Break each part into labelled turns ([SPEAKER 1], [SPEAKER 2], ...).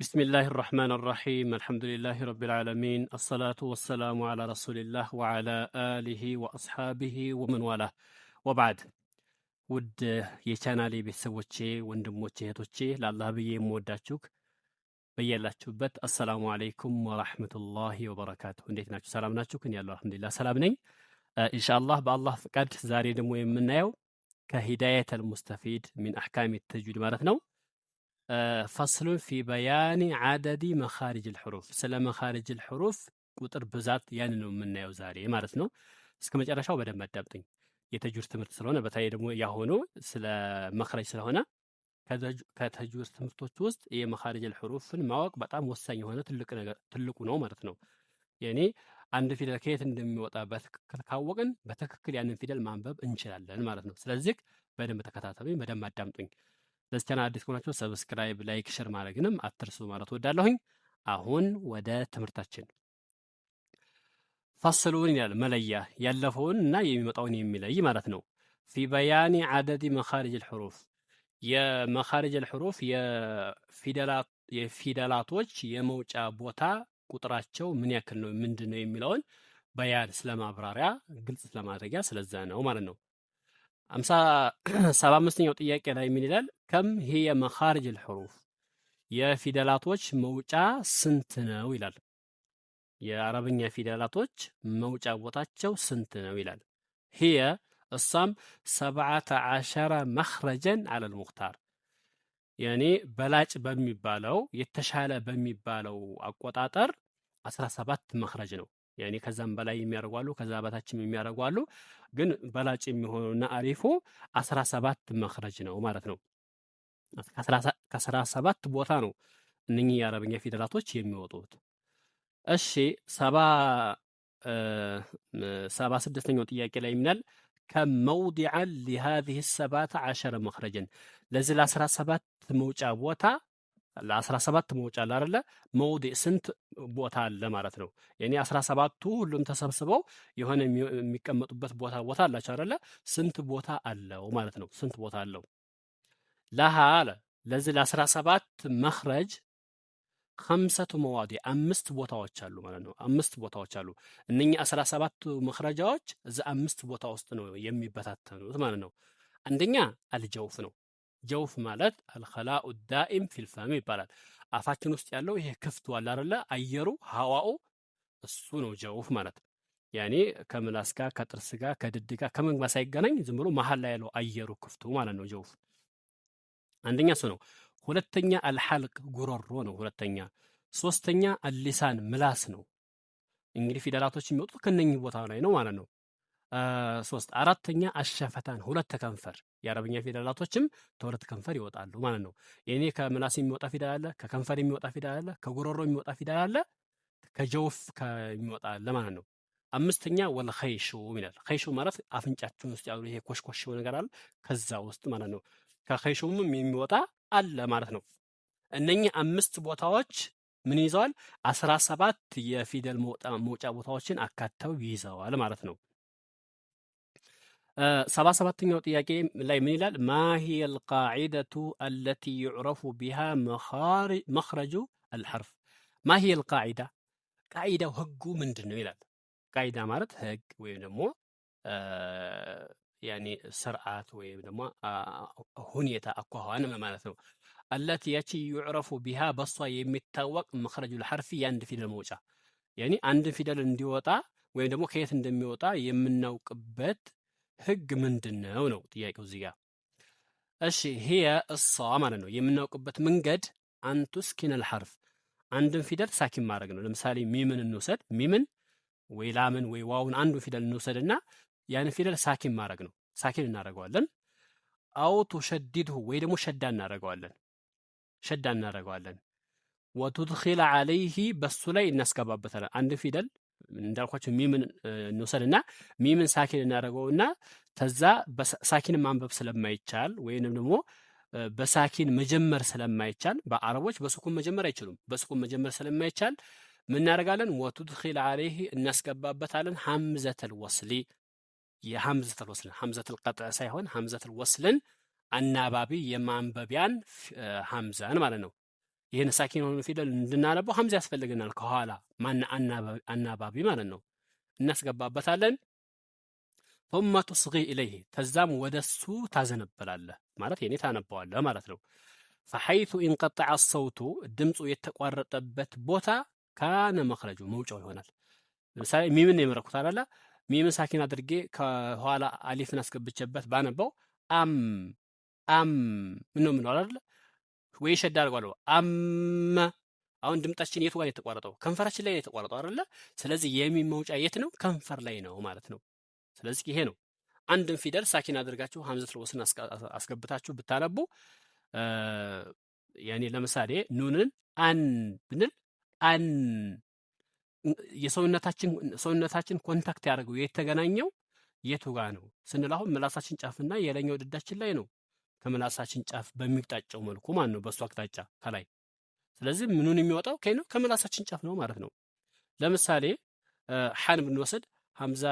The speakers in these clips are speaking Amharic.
[SPEAKER 1] بسم الله الرحمن الرحيم الحمد لله رب العالمين الصلاة والسلام على رسول الله وعلى آله وأصحابه ومن والاه وبعد ውድ የቻናሌ ቤተሰቦቼ ወንድሞቼ እህቶቼ ለአላህ ብዬ የምወዳችሁ በያላችሁበት አሰላሙ አለይኩም ወራህመቱላሂ ወበረካቱ። እንዴት ናችሁ? ሰላም ናችሁ? ከኔ ያለው አልሐምዱሊላህ ሰላም ነኝ። ኢንሻአላህ በአላህ ፍቃድ ዛሬ ደግሞ የምናየው ከሂዳየተል ሙስተፊድ ሚን አህካሚ ተጅዊድ ማለት ነው ፈስሉን ፊ በያኒ አደዲ መኻሪጅ ልሑሩፍ ስለ መኻሪጅ ልሑሩፍ ቁጥር ብዛት ያን ነው የምናየው ዛሬ ማለት ነው። እስከ መጨረሻው በደንብ አዳምጡኝ። የተጅዊድ ትምህርት ስለሆነ በተለይ ደግሞ ያሆኑ ስለ መኽረጅ ስለሆነ ከተጅዊድ ትምህርቶች ውስጥ የመኻሪጅ ልሑሩፍን ማወቅ በጣም ወሳኝ የሆነ ትልቁ ነው ማለት ነው። ያኔ አንድ ፊደል ከየት እንደሚወጣ በትክክል ካወቅን በትክክል ያንን ፊደል ማንበብ እንችላለን ማለት ነው። ስለዚህ በደንብ ተከታተሉኝ፣ በደንብ አዳምጡኝ። ለዚህ ቻናል አዲስ ከሆናችሁ ሰብስክራይብ፣ ላይክ፣ ሼር ማድረግንም አትርሱ ማለት ወዳለሁኝ። አሁን ወደ ትምህርታችን ፈስሉን ይላል መለያ ያለፈውን እና የሚመጣውን የሚለይ ማለት ነው። ፊ በያኒ አደዲ መኻሪጅ ልሑሩፍ የመኻሪጅ ልሑሩፍ የፊደላቶች የመውጫ ቦታ ቁጥራቸው ምን ያክል ነው ምንድን ነው የሚለውን በያን ስለማብራሪያ ግልጽ ስለማድረጊያ ስለዛ ነው ማለት ነው። 75ኛው ጥያቄ ላይ ምን ይላል? ከም ሂየ መኻሪጅ ልሑሩፍ የፊደላቶች መውጫ ስንት ነው ይላል። የአረብኛ ፊደላቶች መውጫ ቦታቸው ስንት ነው ይላል። ሂየ እሷም 17 መኽረጀን አለል ሙኽታር ያኔ በላጭ በሚባለው የተሻለ በሚባለው አቆጣጠር 17 መኽረጅ ነው። ያኔ ከዛም በላይ የሚያደርጓሉ ከዛ በታችም የሚያደርጓሉ፣ ግን በላጭ የሚሆነውና አሪፉ 17 መኽረጅ ነው ማለት ነው። ከ17 ቦታ ነው እነኚህ የአረብኛ ፊደላቶች የሚወጡት። እሺ 76ኛው ጥያቄ ላይ ይላል ከመውዲዐን ሊሃዚህ 17 መኽረጀን ለዚህ ለ17 መውጫ ቦታ ለ17 መውጫ አለ አይደለ? መውዲዕ ስንት ቦታ አለ ማለት ነው። ያኔ 17ቱ ሁሉም ተሰብስበው የሆነ የሚቀመጡበት ቦታ አላቸው አይደለ? ስንት ቦታ አለው ማለት ነው። ስንት ቦታ አለው? ለሃ አለ ለዚህ ለ17 መኽረጅ 5 መዋዲዕ 5 ቦታዎች አሉ ማለት ነው። 5 ቦታዎች አሉ። እነኚህ 17ቱ መኽረጃዎች እዚህ 5 ቦታ ውስጥ ነው የሚበታተኑት ማለት ነው። አንደኛ አልጀውፍ ነው። ጀውፍ ማለት አልኸላኡ ዳኢም ፊልፈም ይባላል። አፋችን ውስጥ ያለው ይሄ ክፍቱ አለ አይደለ? አየሩ ሀዋኡ እሱ ነው ጀውፍ ማለት። ያኔ ከምላስ ጋር ከጥርስ ጋር ከድድ ጋር ከምን ጋር ሳይገናኝ ዝም ብሎ መሀል ላይ ያለው አየሩ ክፍቱ ማለት ነው ጀውፍ። አንደኛ እሱ ነው። ሁለተኛ አልሐልቅ ጉሮሮ ነው ሁለተኛ። ሶስተኛ አልሊሳን ምላስ ነው። እንግዲህ ፊደላቶች የሚወጡት ከነኚህ ቦታ ላይ ነው ማለት ነው። ሶስት አራተኛ አሸፈታን ሁለት ከንፈር የአረብኛ ፊደላቶችም ተሁለት ከንፈር ይወጣሉ ማለት ነው። የኔ ከምላስ የሚወጣ ፊደል አለ፣ ከከንፈር የሚወጣ ፊደል አለ፣ ከጉሮሮ የሚወጣ ፊደል አለ፣ ከጀውፍ ከሚወጣ አለ ማለት ነው። አምስተኛ ወልኸይሹ ይላል። ኸይሹ ማለት አፍንጫችን ውስጥ ያሉ ይሄ ኮሽኮሽው ነገር አለ ከዛ ውስጥ ማለት ነው። ከኸይሹም የሚወጣ አለ ማለት ነው። እነኚህ 5 ቦታዎች ምን ይዘዋል? 17 የፊደል መውጫ ቦታዎችን አካተው ይዘዋል ማለት ነው። 77ኛው ጥያቄ ላይ ምን ይላል? ማሂየል ቃዒደቱ አለቲ ዩዕረፉ ቢሃ መኽረጁ አልሐርፍ። ማሂየል ቃዒዳ ቃዒዳው ህጉ ምንድን ነው ይላል። ቃዒዳ ማለት ህግ ወይም ደግሞ ያኔ ስርዓት ወይም ደግሞ ሁኔታ አኳኋን ማለት ነው። አለቲ ያቺ ዩዕረፉ ቢሃ በሷ የሚታወቅ መኽረጁ አልሐርፊ የአንድ ፊደል መውጫ ያኔ አንድ ፊደል እንዲወጣ ወይም ደግሞ ከየት እንደሚወጣ የምናውቅበት ህግ ምንድነው ነው ጥያቄው እዚህ ጋር። እሺ ሂየ እሷ ማለት ነው የምናውቅበት መንገድ አንቱስኪነል ሐርፍ አንድን ፊደል ሳኪን ማድረግ ነው። ለምሳሌ ሚምን እንውሰድ። ሚምን ወይ ላምን ወይ ዋውን አንዱን ፊደል እንውሰድና ያን ፊደል ሳኪን ማድረግ ነው። ሳኪን እናደርገዋለን። አው ቱሸዲድሁ ወይ ደግሞ ሸዳ እናደርገዋለን። ወቱድኺለ ዐለይሂ በሱ ላይ እናስገባበታለን። አንድ ፊደል እንዳልኳቸው ሚምን እንውሰድና ሚምን ሳኪን እናደርገውና ተዛ ሳኪን ማንበብ ስለማይቻል ወይንም ደግሞ በሳኪን መጀመር ስለማይቻል በአረቦች በስኩን መጀመር አይችሉም። በስኩን መጀመር ስለማይቻል ምን እናደርጋለን? ወቱድኺለ ዐለይሂ እናስገባበታለን ሐምዘተል ወስሊ የሐምዘተል ወስልን ሐምዘተል ቀጥዕ ሳይሆን ሐምዘተል ወስልን አናባቢ የማንበቢያን ሐምዛን ማለት ነው። ይህን ሳኪን የሆኑ ፊደል እንድናነበው ሀምዛ ያስፈልገናል። ከኋላ ማን አናባቢ ማለት ነው። እናስገባበታለን። ثم تصغي إليه ተዛም ወደሱ ታዘነበላለህ ማለት የኔ ታነበዋለህ ማለት ነው። فحيث انقطع الصوت ድምፁ የተቋረጠበት ቦታ ካነ መኽረጁ መውጫው ይሆናል። ለምሳሌ ሚምን የመረኩት አይደለ? ሚምን ሳኪን አድርጌ ከኋላ አሊፍን አስገብቼበት ባነበው አም ምን ነው የምንለው አይደለ? ወይ ሸዳ አድርጓለሁ አም። አሁን ድምጣችን የቱ ጋር የተቋረጠው? ከንፈራችን ላይ የተቋረጠው አይደለ? ስለዚህ የሚም መውጫ የት ነው? ከንፈር ላይ ነው ማለት ነው። ስለዚህ ይሄ ነው። አንድን ፊደል ሳኪን አድርጋችሁ ሀምዘቱል ወስልን አስገብታችሁ ብታነቡ ያኔ ለምሳሌ ኑንን አን ብንል አን ሰውነታችን ኮንታክት ያደርገው የተገናኘው የቱ ጋር ነው ስንል አሁን ምላሳችን ጫፍና የላይኛው ድዳችን ላይ ነው። ከምላሳችን ጫፍ በሚቅጣጨው መልኩ ማን ነው በሱ አቅጣጫ ከላይ። ስለዚህ ምኑን የሚወጣው ከይ ነው ከምላሳችን ጫፍ ነው ማለት ነው። ለምሳሌ ሐን ብንወስድ ሐምዛ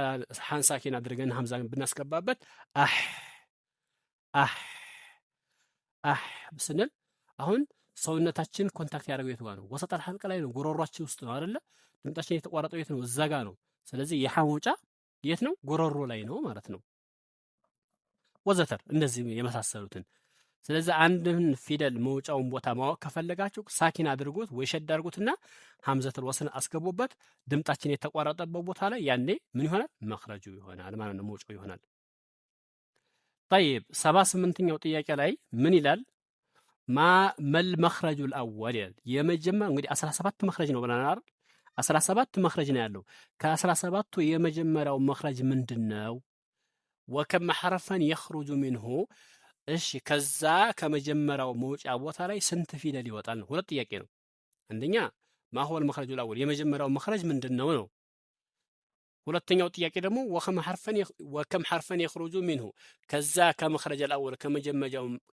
[SPEAKER 1] ሐን ሳኪን አድርገን ሐምዛ ብናስገባበት አህ ስንል አሁን ሰውነታችን ኮንታክት ያደረገው የቱ ጋር ነው? ወሰጠል ሐልቅ ላይ ነው፣ ጉሮሯችን ውስጥ ነው አይደለ? ድምጣችን የተቋረጠው የት ነው? እዛ ጋር ነው። ስለዚህ የሐ መውጫ የት ነው? ጉሮሮ ላይ ነው ማለት ነው። ወዘተር እንደዚህ የመሳሰሉትን። ስለዚህ አንድን ፊደል መውጫውን ቦታ ማወቅ ከፈለጋችሁ ሳኪን አድርጉት ወይ ሸድ አድርጉትና ሐምዘቱል ወስል አስገቡበት። ድምጣችን የተቋረጠበት ቦታ ላይ ያኔ ምን ይሆናል? መኽረጁ ይሆናል ማለት ነው፣ መውጫው ይሆናል። ጠይብ 78ኛው ጥያቄ ላይ ምን ይላል? መል መኽረጁል አወል ይላል። የመጀመሪያው እንግዲህ 17 መኽረጅ ነው ብለናል አይደል? 17 መኽረጅ ነው ያለው። ከ17ቱ የመጀመሪያው መኽረጅ ምንድነው? ወከም ሐረፈን የኽሩጁ ሚንሁ። እሺ ከዛ ከመጀመሪያው መውጫ ቦታ ላይ ስንት ፊደል ይወጣል ነው። ሁለት ጥያቄ ነው። አንደኛ ማሁወል መኽረጁል አወል የመጀመሪያው መኽረጅ ምንድነው ነው። ሁለተኛው ጥያቄ ደግሞ ወከም ሐርፈን የኽሩጁ ሚንሁ ከዛ ከመኽረጀል አወል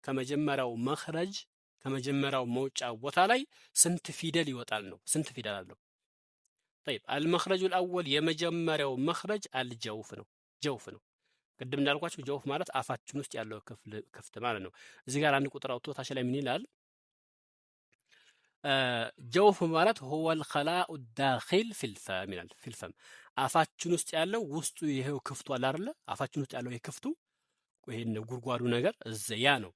[SPEAKER 1] ከመጀመሪያው መኽረጅ ከመጀመሪያው መውጫ ቦታ ላይ ስንት ፊደል ይወጣል ነው። ስንት ፊደል አለው? طيب አልመኽረጁል አወል የመጀመሪያው መኽረጅ አልጀውፍ ነው። ጀውፍ ነው። ቅድም እንዳልኳችሁ ጀውፍ ማለት አፋችን ውስጥ ያለው ክፍት ማለት ነው። እዚህ ጋር አንድ ቁጥር አውጥቶ ታች ላይ ምን ይላል? ጀውፍ ማለት ሁወል ኸላኡ ዳኺል ፊልፈም ይላል። ፊልፈም አፋችን ውስጥ ያለው ውስጡ ይሄው ክፍቱ አለ አይደለ? አፋችን ውስጥ ያለው የክፍቱ ይሄን ጉርጓዱ ነገር እዚያ ነው።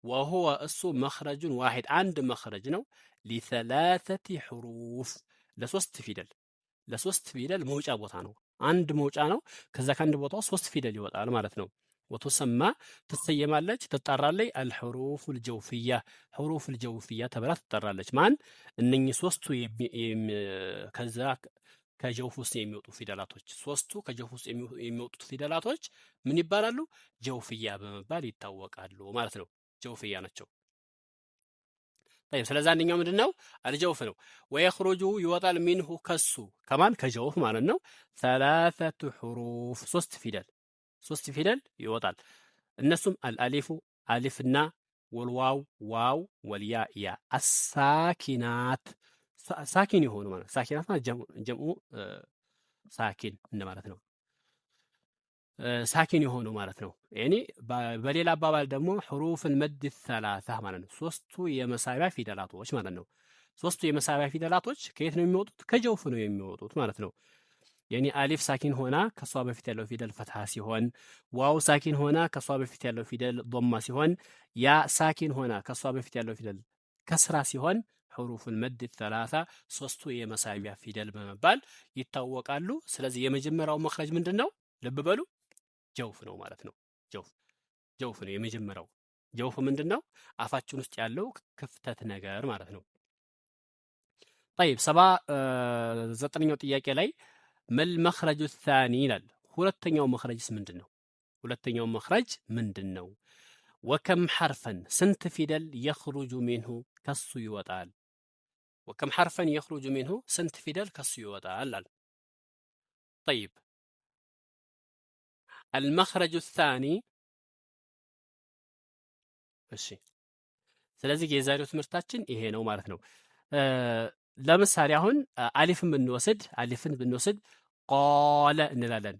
[SPEAKER 1] ወሁወ እሱ መኽረጁን ዋሂድ አንድ መኽረጅ ነው። ሊሰላሰቲ ሑሩፍ ለሶስት ፊደል መውጫ ቦታ ነው። አንድ መውጫ ነው። ከዛ ከአንድ ቦታው 3 ፊደል ይወጣል ማለት ነው። ወቱሰማ ትሰየማለች፣ ትጠራለች። አልሑሩፉል ጀውፍያ ሑሩፉል ጀውፍያ ተብላ ትጠራለች። ማን እነኚህ ሶስቱ ከዛ ከጀውፍ ውስጥ የሚወጡ ፊደላቶች ሶስቱ ከጀውፍ ውስጥ የሚወጡት ፊደላቶች ምን ይባላሉ? ጀውፍያ በመባል ይታወቃሉ ማለት ነው። ጀውፍያ ናቸው። طيب ስለዚህ አንደኛው ምንድነው? አልጀውፍ ነው። ወየኽሩጁ ይወጣል ሚንሁ ከሱ ከማን ከጀውፍ ማለት ነው። ሰላሰቱ ሑሩፍ ሶስት ፊደል ይወጣል። እነሱም አልአሊፉ አሊፍና ወልዋው ዋው ወልያ ያ አሳኪናት ሳኪን የሆኑ ማለት ሳኪናት ማለት ጀምኡ ሳኪን እንደማለት ነው። ሳኪን የሆኑ ማለት ነው። ያኔ በሌላ አባባል ደግሞ ሑሩፍል መድ ሰላሳ ማለት ነው። ሶስቱ የመሳቢያ ፊደላቶች ማለት ነው። ሶስቱ የመሳቢያ ፊደላቶች ከየት ነው የሚወጡት? ከጀውፍ ነው የሚወጡት ማለት ነው። ያኔ አሊፍ ሳኪን ሆና ከሷ በፊት ያለው ፊደል ፈትሐ ሲሆን፣ ዋው ሳኪን ሆና ከሷ በፊት ያለው ፊደል ዶማ ሲሆን፣ ያ ሳኪን ሆና ከሷ በፊት ያለው ፊደል ከስራ ሲሆን ሑሩፉል መድ ሰላሳ ሶስቱ የመሳቢያ ፊደል በመባል ይታወቃሉ። ስለዚህ የመጀመሪያው መኽረጅ ምንድነው? ልብ በሉ ጀውፍ ነው ማለት ነው። ጀውፍ ነው የመጀመሪያው። ጀውፍ ምንድነው? አፋችን ውስጥ ያለው ክፍተት ነገር ማለት ነው። طيب 79ኛው ጥያቄ ላይ መል መኽረጁ ሳኒ ይላል። ሁለተኛው መኽረጅስ ምንድነው? ሁለተኛው መኽረጅ ምንድነው? ወከም ሐርፈን ስንት ፊደል የኽሩጁ ሚንሁ ከሱ ይወጣል? ወከም ሐርፈን የኽሩጁ ሚንሁ ስንት ፊደል ከሱ ይወጣል አለ። طيب አልመኽረጁ ሳኒ እሺ። ስለዚህ የዛሬው ትምህርታችን ይሄ ነው ማለት ነው። ለምሳሌ አሁን አሊፍን ብንወስድ ቃለ እንላለን።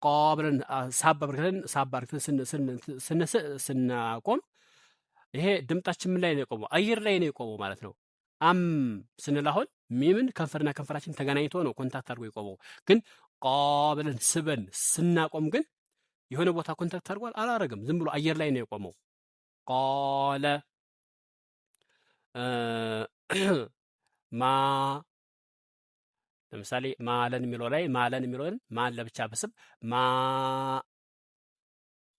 [SPEAKER 1] ቃ ብለን ሳብ አድርገን ስናቆም ይሄ ድምጣችን ምን ላይ ነው የቆመው? አየር ላይ ነው የቆመው ማለት ነው። አም ስንል አሁን ሚምን ከንፈርና ከንፈራችን ተገናኝቶ ነው ኮንታክት አድርጎ የቆመው። ግን ቃ ብለን ስበን ስናቆም ግን የሆነ ቦታ ኮንታክት አድርጓል አላረግም። ዝም ብሎ አየር ላይ ነው የቆመው። ቃለ ማ ለምሳሌ ማለን የሚለው ላይ ማለን የሚለውን ማን ለብቻ ብስብ ማ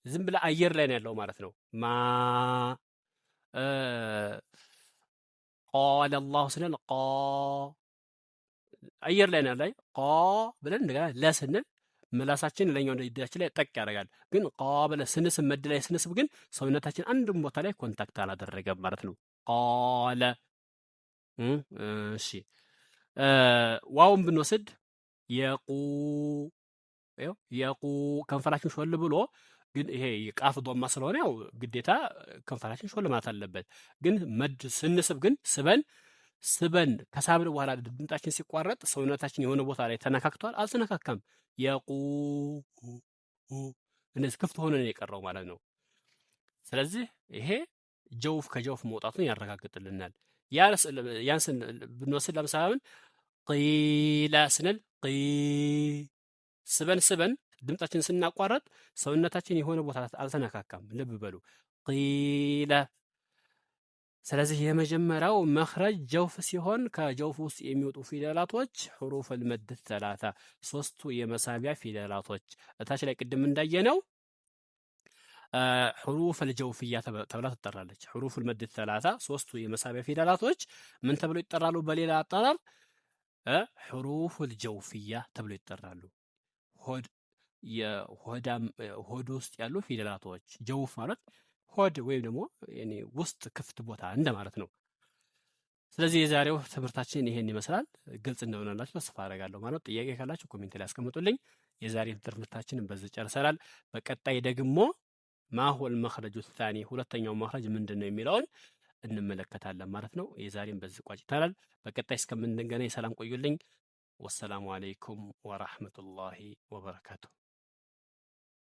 [SPEAKER 1] ዝም ብለ አየር ላይ ነው ያለው ማለት ነው። ማ ቃለ አላሁ ስንል ቃ አየር ላይ ነው ያለው። ቃ ብለን እንደገና ለስንል ምላሳችን ለኛው እጃችን ላይ ጠቅ ያደርጋል። ግን ቃ ብለን ስንስብ መድ ላይ ስንስብ ግን ሰውነታችን አንድም ቦታ ላይ ኮንታክት አላደረገም ማለት ነው። ቃለ እሺ ዋውን ብንወስድ የቁ የቁ ከንፈራችን ሾል ብሎ ግን ይሄ ቃፍ ዶማ ስለሆነ ያው ግዴታ ከንፈራችን ሾል ማለት አለበት። ግን መድ ስንስብ ግን ስበን ከሳብን በኋላ ድምጣችን ሲቋረጥ ሰውነታችን የሆነ ቦታ ላይ ተነካክቷል? አልተነካካም። የቁ እንደዚህ ክፍት ሆኖ ነው የቀረው ማለት ነው። ስለዚህ ይሄ ጀውፍ ከጀውፍ መውጣቱን ያረጋግጥልናል። ያንስ ብንወስድ ለምሳሌ ቂለ ስንል ስበን ድምጣችን ስናቋረጥ ሰውነታችን የሆነ ቦታ አልተነካካም። ልብ በሉ ቂለ። ስለዚህ የመጀመሪያው መኽረጅ ጀውፍ ሲሆን ከጀውፍ ውስጥ የሚወጡ ፊደላቶች ሑሩፍ አልመድ ሰላሳ ሶስቱ የመሳቢያ ፊደላቶች እታች ላይ ቅድም እንዳየነው ሑሩፍ አልጀውፍያ ተብላ ትጠራለች። ሑሩፍ አልመድ ሰላሳ ሶስቱ የመሳቢያ ፊደላቶች ምን ተብሎ ይጠራሉ? በሌላ አጠራር ሑሩፍ አልጀውፍያ ተብሎ ይጠራሉ። ሆድ ውስጥ ያሉ ፊደላቶች ጀውፍ ማለት ሆድ ወይም ደግሞ ውስጥ ክፍት ቦታ እንደማለት ነው። ስለዚህ የዛሬው ትምህርታችን ይሄን ይመስላል። ግልጽ እንደሆነላችሁ ተስፋ አደርጋለሁ ማለት ነው። ጥያቄ ካላችሁ ኮሜንት ላይ አስቀምጡልኝ። የዛሬ ትምህርታችንን በዚህ ጨርሰናል። በቀጣይ ደግሞ ማሁል መኽረጁ ታኒ ሁለተኛው መኽረጅ ምንድን ነው የሚለውን እንመለከታለን ማለት ነው። የዛሬን በዚህ ቋጭተናል። በቀጣይ እስከምንገናኝ ሰላም ቆዩልኝ። ወሰላሙ አለይኩም ወራህመቱላሂ ወበረካቱ።